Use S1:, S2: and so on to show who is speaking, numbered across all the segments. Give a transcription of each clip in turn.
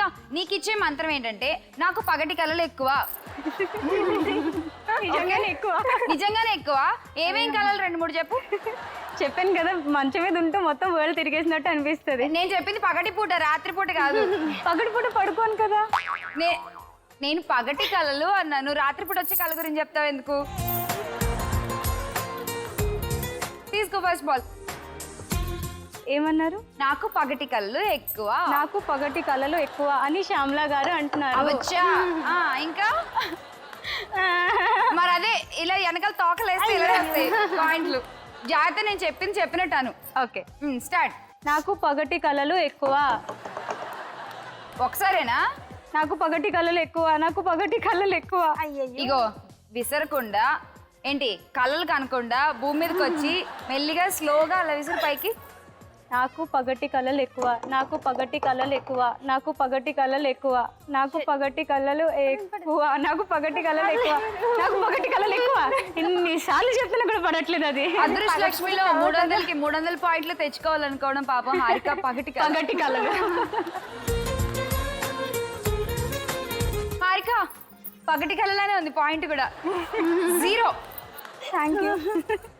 S1: దా నీకు ఇచ్చే మంత్రం ఏంటంటే నాకు పగటి కళలు ఎక్కువ. నిజంగానే ఎక్కువ. ఏమేం కళలు 2-3 చెప్పు.
S2: చెప్పాను కదా, మంచం మీద ఉంటూ మొత్తం వరల్డ్ తిరిగేసినట్టు అనిపిస్తుంది.
S1: నేను చెప్పింది పగటి పూట, రాత్రి పూట కాదు.
S2: పగటి పూట పడుకోను కదా.
S1: నేను పగటి కళలు అన్నాను, రాత్రిపూట వచ్చే కళ గురించి చెప్తావు ఎందుకు? తీసుకో ఫస్ట్ బాల్.
S2: ఏమన్నారు?
S1: నాకు పగటి కళలు ఎక్కువ.
S2: నాకు పగటి కళలు ఎక్కువ అని శ్యామలా గారు అంటున్నారు.
S1: అవచ్చా? ఇంకా మరి అదే ఇలా వెనకాల తోకలేస్తే ఇలా వస్తాయి పాయింట్లు. జాగ్రత్త, నేను చెప్పినట్టాను.
S2: Okay
S1: start.
S2: నాకు పగటి కళలు ఎక్కువ.
S1: ఒకసారేనా?
S2: నాకు పగటి కళలు ఎక్కువ, నాకు పగటి కళలు ఎక్కువ.
S1: ఇగో విసరకుండా ఏంటి కళలు కనకుండా భూమి మీదకి వచ్చి మెల్లిగా స్లోగా అలా విసురు పైకి.
S2: నాకు పగటి కళలు ఎక్కువ, నాకు పగటి కళలు ఎక్కువ, నాకు పగటి కళలు ఎక్కువ, నాకు పగటి కళలు ఎక్కువ, నాకు పగటి కళలు ఎక్కువ, నాకు పగటి కళలు ఎక్కువ. ఎన్నిసార్లు చెప్పినా కూడా పడట్లేదు అది.
S1: అదృష్ట లక్ష్మిలో 300కి 300 పాయింట్లు తెచ్చుకోవాలనుకోవడం పాపం హారిక పగటి
S2: కళలు.
S1: హారిక పగటి కళలానే ఉంది, పాయింట్ కూడా 0.
S2: Thank you.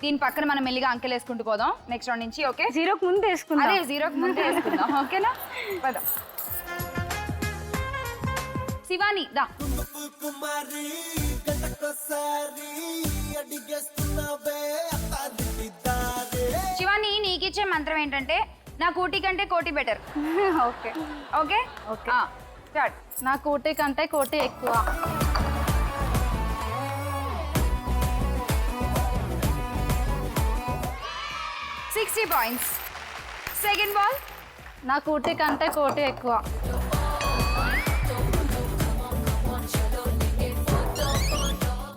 S1: దీని పక్కన మనం మెల్లిగా అంకెలు వేసుకుంటూ పోదాం నెక్స్ట్ రౌండ్ నుంచి. ఓకే,
S2: 0కి ముందు వేసుకుందాం.
S1: అదే 0కి ముందు వేసుకుందాం. ఓకేనా? పద శివాని దా. శివాని నీకిచ్చే మంత్రం ఏంటంటే నా కూటి కంటే కోటి better.
S2: Okay
S1: okay
S2: okay
S1: start.
S2: నా కోటి కంటే కోటి ఎక్కువ.
S1: 60 పాయింట్స్. Second ball.
S2: నా కోటి కంటే కోటి ఎక్కువ.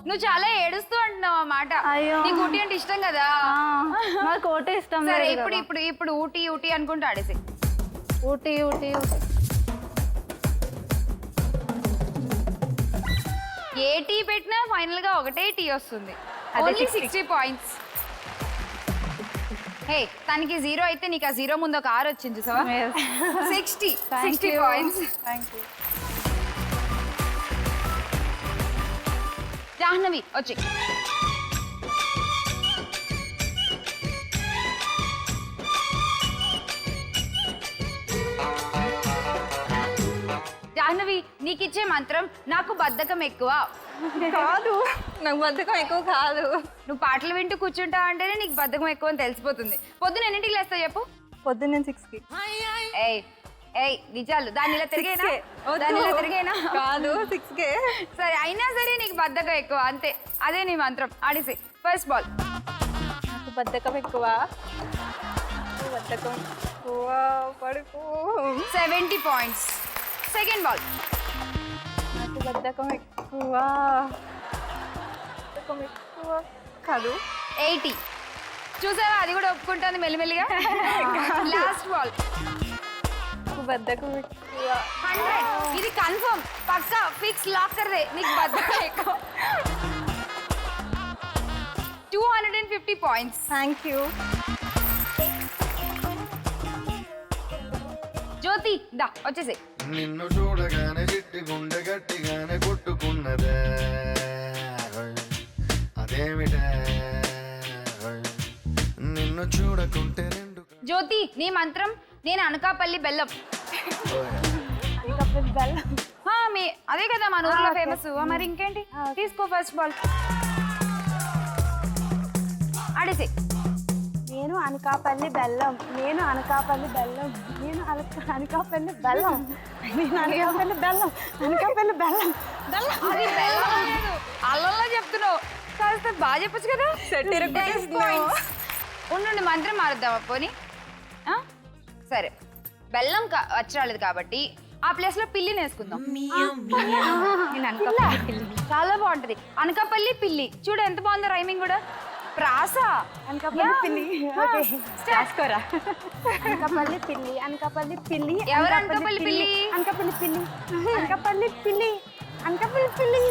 S1: నువ్వు చాలా ఏడుస్తూ అంటున్నావు ఆ మాట. నీకు ఊటీ అంటే ఇష్టం కదా?
S2: నాకు కోటి ఇష్టం.
S1: సరే ఇప్పుడు ఊటీ ఊటీ అనుకుంటూ ఆడేసి.
S2: ఊటీ ఊటీ
S1: ఏ టీ పెట్టినా ఫైనల్ గా ఒకటే టీ వస్తుంది. Only 60 points. హే, తనకి 0 అయితే నీకు ఆ 0 ముందు ఒక 6 వచ్చింది చూసావా? 60 పాయింట్స్. జాహ్నవి వచ్చి. జాహ్నవి నీకిచ్చే మంత్రం నాకు బద్ధకం ఎక్కువ.
S2: కాదు, నాకు బద్ధకం ఎక్కువ కాదు.
S1: నువ్వు పాటలు వింటూ కూర్చుంటావు అంటేనే నీకు బద్ధకం ఎక్కువ అని తెలిసిపోతుంది. పొద్దున ఎన్నింటికి లేస్తావు చెప్పు?
S2: పొద్దున్న 6కి.
S1: ఏయ్ నిజాలు దాన్ని ఇలా తిరిగేనా?
S2: కాదు, 6కే.
S1: సరే, అయినా సరే నీకు బద్ధకం ఎక్కువ అంతే. అదే నీ మంత్రం. ఆడేసి ఫస్ట్ బాల్.
S2: నాకు బద్ధకం ఎక్కువ. బద్ధకం ఎక్కువ. పడుకో.
S1: 70 పాయింట్స్. Second ball.
S2: నాకు బద్ధకం ఎక్కువ. బద్ధకం ఎక్కువ కాదు.
S1: 80. చూసావా, అది కూడా ఒప్పుకుంటుంది మెల్లిమెల్లిగా. Last ball.
S2: బద్ధకం ఎక్కువ.
S1: 100. ఇది కన్ఫర్మ్, పక్కా ఫిక్స్ లాక్ కర్దే. నీకు బద్ధకం ఎక్కువ. 250 పాయింట్స్.
S2: Thank you.
S1: జ్యోతి దా వచ్చేసి.
S3: నిన్ను చూడగానే చిట్టి గుండె గట్టిగానే కొట్టుకున్నదే, అదేమిటే నిన్ను చూడకుంటే రెండు.
S1: జ్యోతి నీ మంత్రం నేను అనకాపల్లి బెల్లం. అదే కదా మన ఊర్లో ఫేమస్. మరి ఇంకేంటి? తీసుకో ఫస్ట్ బాల్. ఆడేసి.
S2: నేను అనకాపల్లి బెల్లం, నేను అనకాపల్లి బెల్లం, నేను అనకాపల్లి బెల్లం, నేను అనకాపల్లి బెల్లం, అనకాపల్లి బెల్లం.
S1: అది బెల్లం లేదు, అల్లంలో చెప్తున్నావు. కాస్త బాగా చెప్పచ్చు కదా. ఉండు, మంత్రం మారుద్దామా పోనీ? సరే, బెల్లం వచ్చి రాలేదు కాబట్టి ఆ ప్లేస్ లో పిల్లిని వేసుకుందాం. చాలా బాగుంటది. అనకాపల్లి పిల్లి. చూడు ఎంత బాగుందో రైమింగ్ కూడా. ప్రాస.
S2: అనకాపల్లి పిల్లి. రాసుకోరా. అనకాపల్లి పిల్లి, అనకాపల్లి పిల్లి.
S1: ఎవరు అనకాపల్లి పిల్లి?
S2: అనకాపల్లి పిల్లి, అనకాపల్లి పిల్లి, అనకాపల్లి పిల్లి,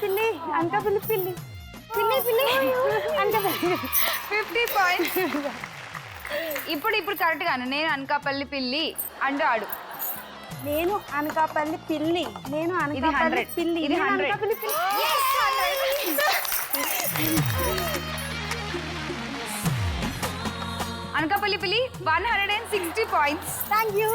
S2: పిల్లి, అనకాపల్లి పిల్లి, పిల్లి, పిల్లి, అనకాపల్లి.
S1: 50 పాయింట్స్. ఇప్పుడు కరెక్ట్ గాను. నేను అనకాపల్లి పిల్లి అంటూ ఆడు.
S2: నేను అనకాపల్లి పిల్లి నేను
S1: ఇది
S2: అనకాపల్లి
S1: 100.
S2: పిల్లి
S1: ఇది
S2: నేను
S1: 100.
S2: అనకాపల్లి పిల్లి
S1: అనకాపల్లి పిల్లి 160 పాయింట్స్.
S2: Thank you